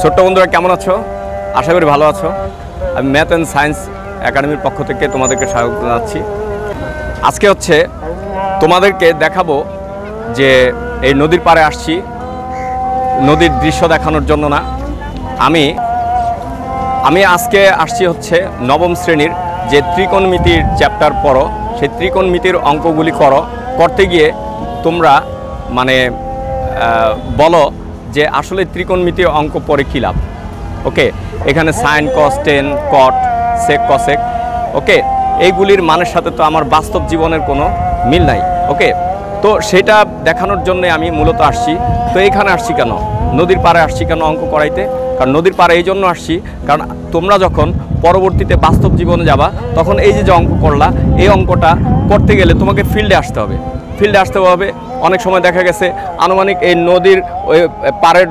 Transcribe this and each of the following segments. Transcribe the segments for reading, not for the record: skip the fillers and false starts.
ছোট্ট বন্ধুরা কেমন আছো? আশা করি ভালো আছো। আমি ম্যাথ অ্যান্ড সায়েন্স একাডেমির পক্ষ থেকে তোমাদেরকে স্বাগত জানাচ্ছি। আজকে হচ্ছে তোমাদেরকে দেখাবো যে এই নদীর পাড়ে আসছি নদীর দৃশ্য দেখানোর জন্য না। আমি আজকে আসছি হচ্ছে নবম শ্রেণীর যে ত্রিকোণমিতির চ্যাপ্টার পড়ো, সেই ত্রিকোণমিতির অঙ্কগুলি করতে গিয়ে তোমরা বলো যে আসলে ত্রিকোণমিতির অঙ্ক পড়ে কী লাভ। ওকে, এখানে sine cos tan cot sec cosec, okay, এইগুলির মানের সাথে তো আমার বাস্তব জীবনের কোনো মিল নাই। ওকে, তো সেটা দেখানোর জন্যে আমি মূলত আসছি। তো এইখানে আসছি কেন, নদীর পাড়ে আসছি কেন অঙ্ক করাইতে? কারণ নদীর পাড়ে এই জন্য আসছি কারণ তোমরা যখন পরবর্তীতে বাস্তব জীবনে যাবা তখন এই যে অঙ্ক করলা, এই অঙ্কটা করতে গেলে তোমাকে ফিল্ডে আসতে হবে। অনেক সময় দেখা গেছে আনুমানিক এই নদীর ওই পাড়ের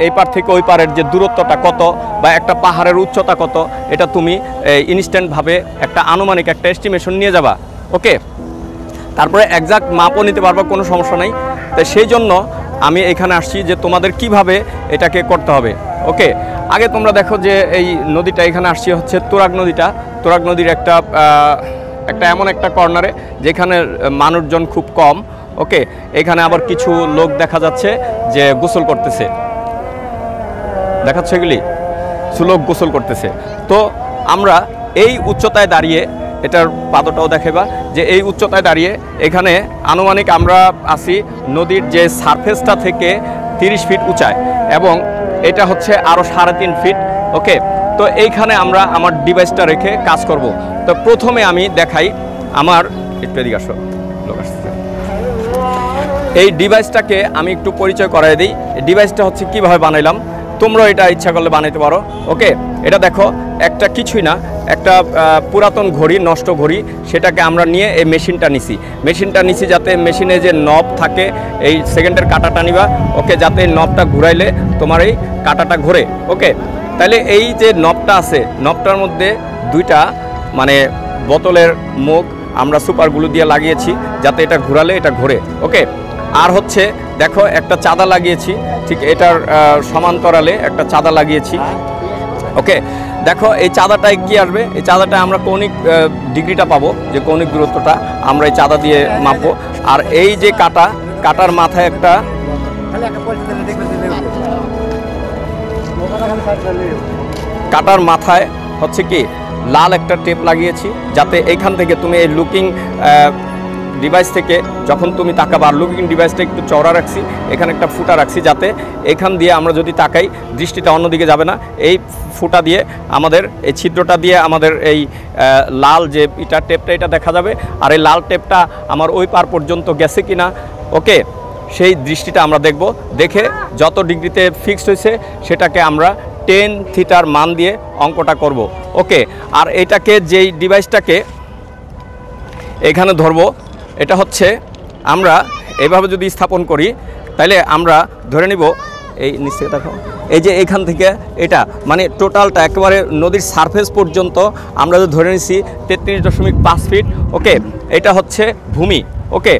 এই পার থেকে ওই পাড়ের যে দূরত্বটা কত বা একটা পাহাড়ের উচ্চতা কত, এটা তুমি ইনস্ট্যান্টভাবে একটা আনুমানিক একটা এস্টিমেশন নিয়ে যাবা। ওকে, তারপরে একজাক্ট মাপও নিতে পারবা, কোনো সমস্যা নাই। তো সেই জন্য আমি এখানে আসছি যে তোমাদের কিভাবে এটাকে করতে হবে। ওকে, আগে তোমরা দেখো যে এই নদীটা এখানে আসছি হচ্ছে তুরাগ নদীর একটা এমন একটা কর্নারে যেখানে মানুষজন খুব কম। ওকে, এখানে আবার কিছু লোক দেখা যাচ্ছে যে গোসল করতেছে, দেখাচ্ছে এগুলি কিছু লোক গোসল করতেছে। তো আমরা এই উচ্চতায় দাঁড়িয়ে, এটার পাদটাও দেখাবা যে এই উচ্চতায় দাঁড়িয়ে এখানে আনুমানিক আমরা আছি নদীর যে সারফেসটা থেকে 30 ফিট উঁচায় এবং এটা হচ্ছে আরও 3.5 ফিট। ওকে, তো এইখানে আমরা আমার ডিভাইসটা রেখে কাজ করব। তো প্রথমে আমি দেখাই আমার একটু এদিকে আসো, লোক আসছে, এই ডিভাইসটাকে আমি একটু পরিচয় করাই দিই। ডিভাইসটা হচ্ছে কিভাবে বানাইলাম, তোমরা এটা ইচ্ছা করলে বানাইতে পারো। ওকে, এটা দেখো একটা কিছুই না, একটা পুরাতন ঘড়ি, নষ্ট ঘড়ি, সেটাকে আমরা নিয়ে এই মেশিনটা নিছি যাতে মেশিনে যে নব থাকে এই সেকেন্ডের কাঁটাটা নিবা। ওকে, যাতে এই নবটা ঘুরাইলে তোমার এই কাঁটাটা ঘোরে। ওকে, তাহলে এই যে নবটা আছে, নবটার মধ্যে দুইটা বোতলের মুখ আমরা সুপার গ্লু দিয়ে লাগিয়েছি যাতে এটা ঘুরালে এটা ঘোরে। ওকে, আর হচ্ছে দেখো একটা চাঁদা লাগিয়েছি, ঠিক এটার সমান্তরালে একটা চাঁদা লাগিয়েছি। ওকে, দেখো এই চাঁদাটায় কি আসবে, এই চাঁদাটা আমরা কৌণিক ডিগ্রিটা পাবো, যে কৌণিক দূরত্বটা আমরা এই চাঁদা দিয়ে মাপবো। আর এই যে কাটার মাথায় কাটার মাথায় হচ্ছে কি লাল একটা টেপ লাগিয়েছি যাতে এইখান থেকে তুমি এই লুকিং ডিভাইস থেকে যখন তুমি তাকাবা, লুকিং ডিভাইসটা একটু চওড়া রাখছি, এখানে একটা ফুটা রাখছি যাতে এখান দিয়ে আমরা যদি তাকাই দৃষ্টিটা অন্যদিকে যাবে না। এই ফুটা দিয়ে আমাদের এই ছিদ্রটা দিয়ে আমাদের এই লাল যে টেপটা এটা দেখা যাবে। আর এই লাল টেপটা আমার ওই পার পর্যন্ত গেছে কিনা, ওকে, সেই দৃষ্টিটা আমরা দেখব। দেখে যত ডিগ্রিতে ফিক্সড হয়েছে সেটাকে আমরা 10 থিটার মান দিয়ে অঙ্কটা করব। ওকে, আর এটাকে যেই ডিভাইসটাকে এখানে ধরবো, এটা হচ্ছে আমরা এইভাবে যদি স্থাপন করি তাহলে আমরা ধরে নিব এই নিচে দেখো এই যে এখান থেকে এটা টোটালটা একেবারে নদীর সারফেস পর্যন্ত আমরা যদি ধরে নিছি 33.5 ফিট। ওকে, এটা হচ্ছে ভূমি। ওকে,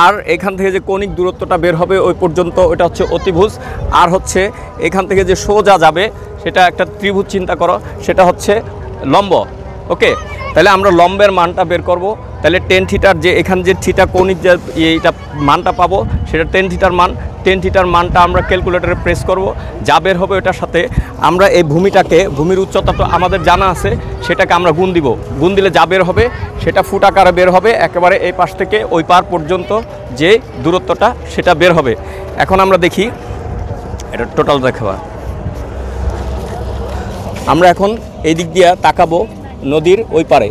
আর এখান থেকে যে কৌণিক দূরত্বটা বের হবে ওই পর্যন্ত ওটা হচ্ছে অতিভুজ। আর হচ্ছে এখান থেকে যে সোজা যাবে সেটা একটা ত্রিভুজ চিন্তা করো, সেটা হচ্ছে লম্ব। ওকে, তাহলে আমরা লম্বের মানটা বের করব। তাহলে 10 থিটার যে এখান যে থিটা কৌণিক যে এইটা মানটা পাবো সেটা 10 থিটার মান। 10 থিটার মানটা আমরা ক্যালকুলেটরে প্রেস করব, যা বের হবে ওটার সাথে আমরা এই ভূমির উচ্চতা তো আমাদের জানা আছে, সেটাকে আমরা গুণ দিব। গুণ দিলে যা বের হবে সেটা ফুট আকারে বের হবে, একেবারে এই পাশ থেকে ওই পার পর্যন্ত যে দূরত্বটা সেটা বের হবে। এখন আমরা দেখি এটা টোটাল দেখাবা। আমরা এখন এই দিক দিয়ে তাকাবো নদীর ওই পারে।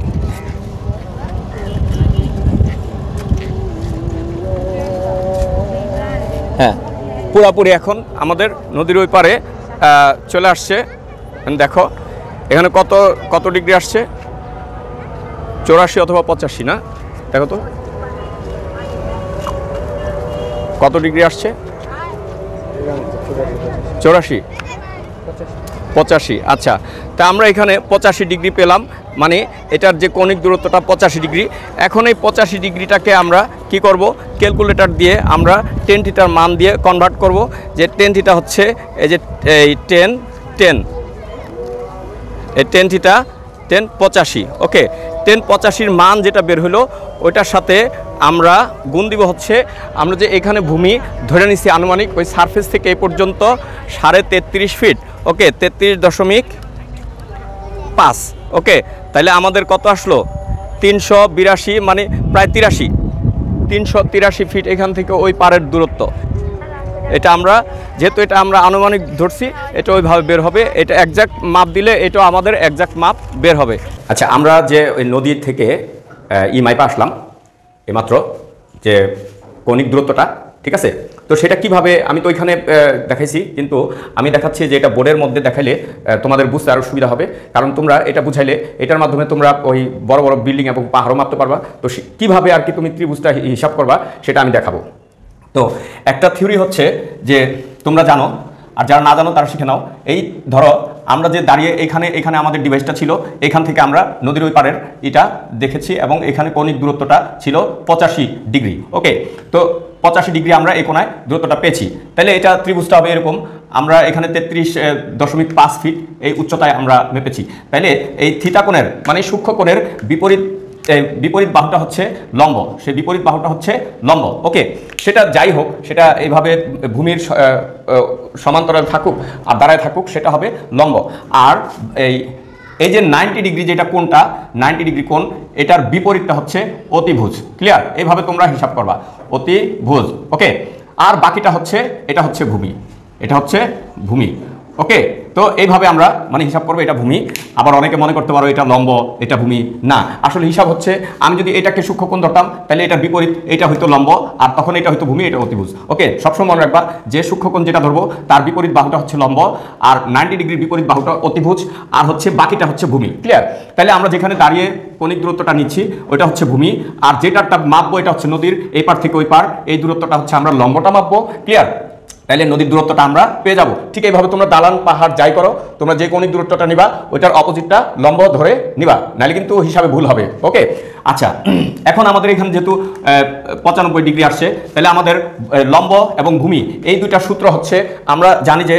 হ্যাঁ, পুরাপুরি এখন আমাদের নদীর ওই পারে চলে আসছে। দেখো এখানে কত ডিগ্রি আসছে, 84 অথবা 85 না, দেখো তো কত ডিগ্রি আসছে, 84 85। আচ্ছা, তা আমরা এখানে 85 ডিগ্রি পেলাম, এটার যে কৌণিক দূরত্বটা 85 ডিগ্রি। এখন এই 85 ডিগ্রিটাকে আমরা কি করব, ক্যালকুলেটর দিয়ে আমরা 10 থিটার মান দিয়ে কনভার্ট করব। যে 10 থিটা হচ্ছে এই যে এই 10 10, এই 10 থিটা 1085। ওকে, 1085 মান যেটা বের হলো ওইটার সাথে আমরা গুণ দিব হচ্ছে, আমরা যে এখানে ভূমি ধরে নিচ্ছি আনুমানিক ওই সারফেস থেকে এই পর্যন্ত 33.5 ফিট। ওকে, 33.5। ওকে, তাহলে আমাদের কত আসলো? 382, মানে প্রায় 383 ফিট এখান থেকে ওই পারের দূরত্ব। এটা আমরা যেহেতু এটা আমরা আনুমানিক ধরছি, এটা ওইভাবে বের হবে। এটা একজ্যাক্ট মাপ দিলে এটাও আমাদের একজ্যাক্ট মাপ বের হবে। আচ্ছা, আমরা যে ওই নদীর থেকে মাইপে আসলাম এইমাত্র, যে কৌণিক দূরত্বটা, ঠিক আছে? তো সেটা কিভাবে, আমি তো ওইখানে দেখাইছি, কিন্তু আমি দেখাচ্ছি যে এটা বোর্ডের মধ্যে দেখাইলে তোমাদের বুঝতে আরও সুবিধা হবে। কারণ তোমরা এটা বুঝাইলে এটার মাধ্যমে তোমরা ওই বড় বড় বিল্ডিং এবং পাহাড়ও মাপতে পারবা। তো কীভাবে আর কি তুমি ত্রিভুজটা হিসাব করবা সেটা আমি দেখাবো। তো একটা থিওরি হচ্ছে যে তোমরা জানো, আর যারা না জানো তারা শিখে নাও। এই ধরো আমরা যে দাঁড়িয়ে এখানে আমাদের ডিভাইসটা ছিল, এখান থেকে আমরা নদীর ওই পারের এটা দেখেছি এবং এখানে কৌণিক দূরত্বটা ছিল 85 ডিগ্রি। ওকে, তো 85 ডিগ্রি আমরা এই কোণায় দূরত্বটা পেয়েছি। তাহলে এটা ত্রিভুজটা হবে এরকম, আমরা এখানে 33.5 ফিট এই উচ্চতায় আমরা মেপেছি। তাহলে এই থিটা কোণের মানে সূক্ষ্ম কোণের বিপরীত বাহুটা হচ্ছে লম্ব, সেই বিপরীত বাহুটা হচ্ছে লম্ব। ওকে, সেটা যাই হোক, সেটা এইভাবে ভূমির সমান্তরাল থাকুক আর দাঁড়ায় থাকুক, সেটা হবে লম্ব। আর এই যে 90 ডিগ্রি যেটা কোণটা, 90 ডিগ্রি কোণ, এটার বিপরীতটা হচ্ছে অতিভুজ। ক্লিয়ার? এইভাবে তোমরা হিসাব করবা, অতিভুজ। ওকে, আর বাকিটা হচ্ছে, এটা হচ্ছে ভূমি, এটা হচ্ছে ভূমি। ওকে, তো এইভাবে আমরা মানে হিসাব করবো, এটা ভূমি। আবার অনেকে মনে করতে পারো এটা লম্ব, এটা ভূমি। না, আসলে হিসাব হচ্ছে আমি যদি এটাকে সূক্ষ্মকোণ ধরতাম তাহলে এটার বিপরীত এটা হয়তো লম্ব, আর তখন এটা হয়তো ভূমি, এটা অতিভুজ। ওকে, সবসময় মনে রাখবা যে সূক্ষ্মকোণ যেটা ধরবো তার বিপরীত বাহুটা হচ্ছে লম্ব, আর 90 ডিগ্রির বিপরীত বাহুটা অতিভুজ, আর হচ্ছে বাকিটা হচ্ছে ভূমি। ক্লিয়ার? তাহলে আমরা যেখানে দাঁড়িয়ে কৌণিক দূরত্বটা নিচ্ছি ওইটা হচ্ছে ভূমি, আর যেটাটা মাপবো এটা হচ্ছে নদীর এই পার থেকে ওই পার, এই দূরত্বটা হচ্ছে আমরা লম্বটা মাপবো। ক্লিয়ার? তাহলে নদীর দূরত্বটা আমরা পেয়ে যাব। ঠিক এইভাবে তোমরা দালান পাহাড় যাই করো, তোমরা যে কৌণিক দূরত্বটা নিবা ওইটার অপোজিটটা লম্ব ধরে নিবা, নাহলে কিন্তু হিসাবে ভুল হবে। ওকে, আচ্ছা, এখন আমাদের এখানে যেহেতু 95 ডিগ্রি আসছে, তাহলে আমাদের লম্ব এবং ভূমি এই দুইটা সূত্র হচ্ছে, আমরা জানি যে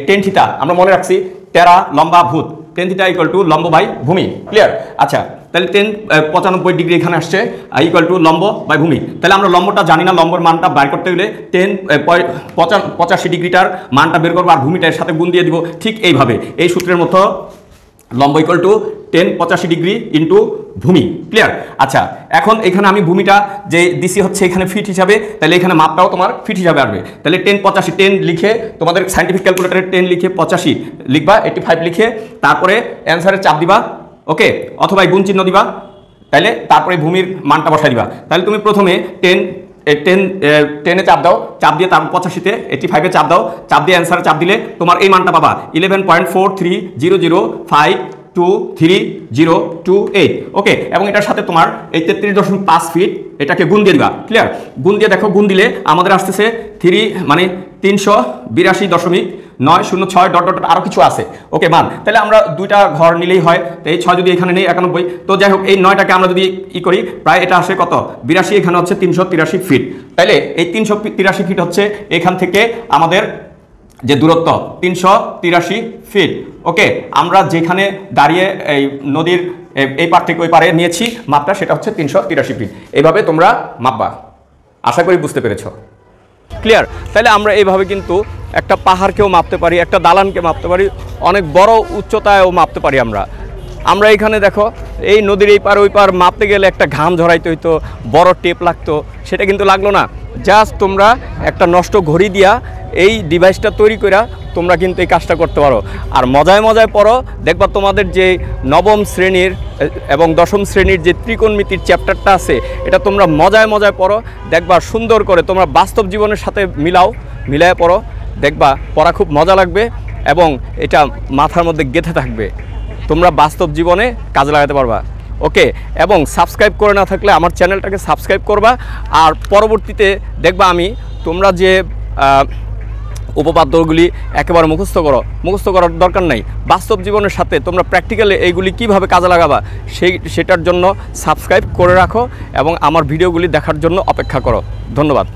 টেন থিটা আমরা মনে রাখছি, টেরা লম্বা ভূত, টেন থিটা ইকুয়াল টু লম্ব বাই ভূমি। ক্লিয়ার? আচ্ছা, তাহলে 95 ডিগ্রি এখানে আসছে ইকুয়াল টু লম্ব বাই ভূমি। তাহলে আমরা লম্বটা জানি না, লম্বর মানটা বের করতে গেলে 85 ডিগ্রিটার মানটা বের করবো আর ভূমিটার সাথে গুণ দিয়ে দিব। ঠিক এইভাবে এই সূত্রের মতো লম্ব ইকুয়াল টু 85 ডিগ্রি ইন্টু ভূমি। ক্লিয়ার? আচ্ছা, এখন এখানে আমি ভূমিটা যে দিছি হচ্ছে এখানে ফিট হিসাবে, তাহলে এখানে মাপটাও তোমার ফিট হিসাবে আসবে। তাহলে 1085, 10 লিখে তোমাদের সাইন্টিফিক ক্যালকুলেটারে 10 লিখে 85 লিখবা, 85 লিখে তারপরে অ্যান্সারে চাপ দিবা। ওকে, অথবা গুণ চিহ্ন দিবা, তাহলে তারপরে ভূমির মানটা বসাই দিবা। তাহলে তুমি প্রথমে 10-এ চাপ দাও, চাপ দিয়ে তারপর 85-তে 85-এ চাপ দাও, চাপ দিয়ে অ্যান্সারে চাপ দিলে তোমার এই মানটা পাবা 11.4300523028। ওকে, এবং এটার সাথে তোমার এই 33.5 ফিট এটাকে গুণ দিয়ে দিবা। ক্লিয়ার? গুণ দিয়ে দেখো, গুণ দিলে আমাদের আসতেছে 382.906 ডট ডট আরও কিছু আছে। ওকে, মান। তাহলে আমরা দুইটা ঘর নিলেই হয়, তো এই 6 যদি এখানে নেই 91। তো যাই হোক, এই 9টাকে আমরা যদি করি, প্রায় এটা আসে কত 82, এখানে হচ্ছে 383 ফিট। তাহলে এই 383 ফিট হচ্ছে এখান থেকে আমাদের যে দূরত্ব 383 ফিট। ওকে, আমরা যেখানে দাঁড়িয়ে এই নদীর এই পার থেকে ওই পারে নিয়েছি মাপটা, সেটা হচ্ছে 383 ফিট। এইভাবে তোমরা মাপবা, আশা করি বুঝতে পেরেছ। ক্লিয়ার? তাহলে আমরা এইভাবে কিন্তু একটা পাহাড়কেও মাপতে পারি, একটা দালানকে মাপতে পারি, অনেক বড় উচ্চতায়ও মাপতে পারি। আমরা এখানে দেখো, এই নদীর এই পার ওই পার মাপতে গেলে একটা ঘাম ঝরাইতে হইতো, বড় টেপ লাগতো, সেটা কিন্তু লাগলো না। জাস্ট তোমরা একটা নষ্ট ঘড়ি দিয়া এই ডিভাইসটা তৈরি করে তোমরা কিন্তু এই কাজটা করতে পারো। আর মজায় মজায় পড়ো, দেখবা তোমাদের যে নবম শ্রেণীর এবং দশম শ্রেণীর যে ত্রিকোণমিতির চ্যাপ্টারটা আছে, এটা তোমরা মজায় মজায় পড়ো, দেখবা সুন্দর করে তোমরা বাস্তব জীবনের সাথে মিলায় পড়ো, দেখবা পড়া খুব মজা লাগবে এবং এটা মাথার মধ্যে গেঁথে থাকবে, তোমরা বাস্তব জীবনে কাজে লাগাতে পারবা। ওকে, এবং সাবস্ক্রাইব করে না থাকলে আমার চ্যানেলটাকে সাবস্ক্রাইব করবা। আর পরবর্তীতে দেখবা আমি তোমরা যে উপপাদ্যগুলি একেবারে মুখস্থ করার দরকার নাই, বাস্তব জীবনের সাথে তোমরা প্র্যাকটিক্যালি এইগুলি কিভাবে কাজে লাগাবা সেটার জন্য সাবস্ক্রাইব করে রাখো এবং আমার ভিডিওগুলি দেখার জন্য অপেক্ষা করো। ধন্যবাদ।